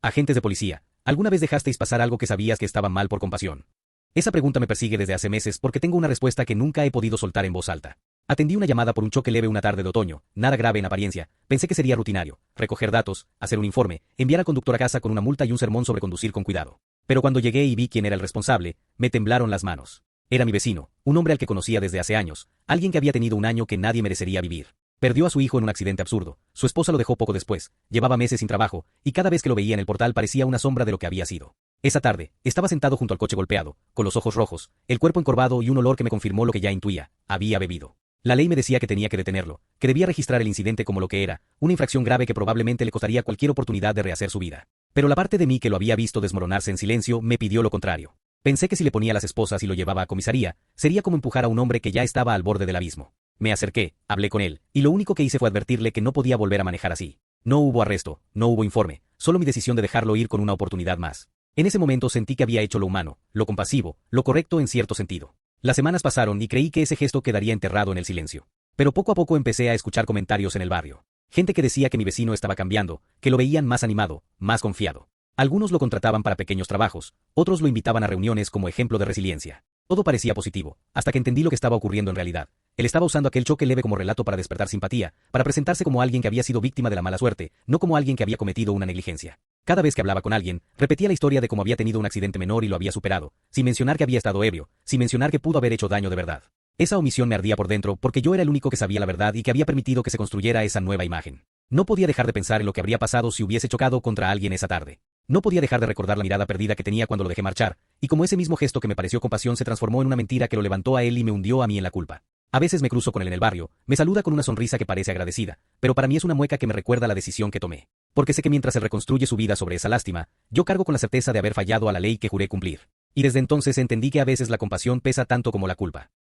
Agentes de policía, ¿alguna vez dejasteis pasar algo que sabías que estaba mal por compasión? Esa pregunta me persigue desde hace meses porque tengo una respuesta que nunca he podido soltar en voz alta. Atendí una llamada por un choque leve una tarde de otoño, nada grave en apariencia, pensé que sería rutinario, recoger datos, hacer un informe, enviar al conductor a casa con una multa y un sermón sobre conducir con cuidado. Pero cuando llegué y vi quién era el responsable, me temblaron las manos. Era mi vecino, un hombre al que conocía desde hace años, alguien que había tenido un año que nadie merecería vivir. Perdió a su hijo en un accidente absurdo, su esposa lo dejó poco después, llevaba meses sin trabajo, y cada vez que lo veía en el portal parecía una sombra de lo que había sido. Esa tarde, estaba sentado junto al coche golpeado, con los ojos rojos, el cuerpo encorvado y un olor que me confirmó lo que ya intuía, había bebido. La ley me decía que tenía que detenerlo, que debía registrar el incidente como lo que era, una infracción grave que probablemente le costaría cualquier oportunidad de rehacer su vida. Pero la parte de mí que lo había visto desmoronarse en silencio me pidió lo contrario. Pensé que si le ponía las esposas y lo llevaba a comisaría, sería como empujar a un hombre que ya estaba al borde del abismo. Me acerqué, hablé con él, y lo único que hice fue advertirle que no podía volver a manejar así. No hubo arresto, no hubo informe, solo mi decisión de dejarlo ir con una oportunidad más. En ese momento sentí que había hecho lo humano, lo compasivo, lo correcto en cierto sentido. Las semanas pasaron y creí que ese gesto quedaría enterrado en el silencio. Pero poco a poco empecé a escuchar comentarios en el barrio. Gente que decía que mi vecino estaba cambiando, que lo veían más animado, más confiado. Algunos lo contrataban para pequeños trabajos, otros lo invitaban a reuniones como ejemplo de resiliencia. Todo parecía positivo, hasta que entendí lo que estaba ocurriendo en realidad. Él estaba usando aquel choque leve como relato para despertar simpatía, para presentarse como alguien que había sido víctima de la mala suerte, no como alguien que había cometido una negligencia. Cada vez que hablaba con alguien, repetía la historia de cómo había tenido un accidente menor y lo había superado, sin mencionar que había estado ebrio, sin mencionar que pudo haber hecho daño de verdad. Esa omisión me ardía por dentro porque yo era el único que sabía la verdad y que había permitido que se construyera esa nueva imagen. No podía dejar de pensar en lo que habría pasado si hubiese chocado contra alguien esa tarde. No podía dejar de recordar la mirada perdida que tenía cuando lo dejé marchar, y como ese mismo gesto que me pareció compasión se transformó en una mentira que lo levantó a él y me hundió a mí en la culpa. A veces me cruzo con él en el barrio, me saluda con una sonrisa que parece agradecida, pero para mí es una mueca que me recuerda la decisión que tomé. Porque sé que mientras él reconstruye su vida sobre esa lástima, yo cargo con la certeza de haber fallado a la ley que juré cumplir. Y desde entonces entendí que a veces la compasión pesa tanto como la culpa.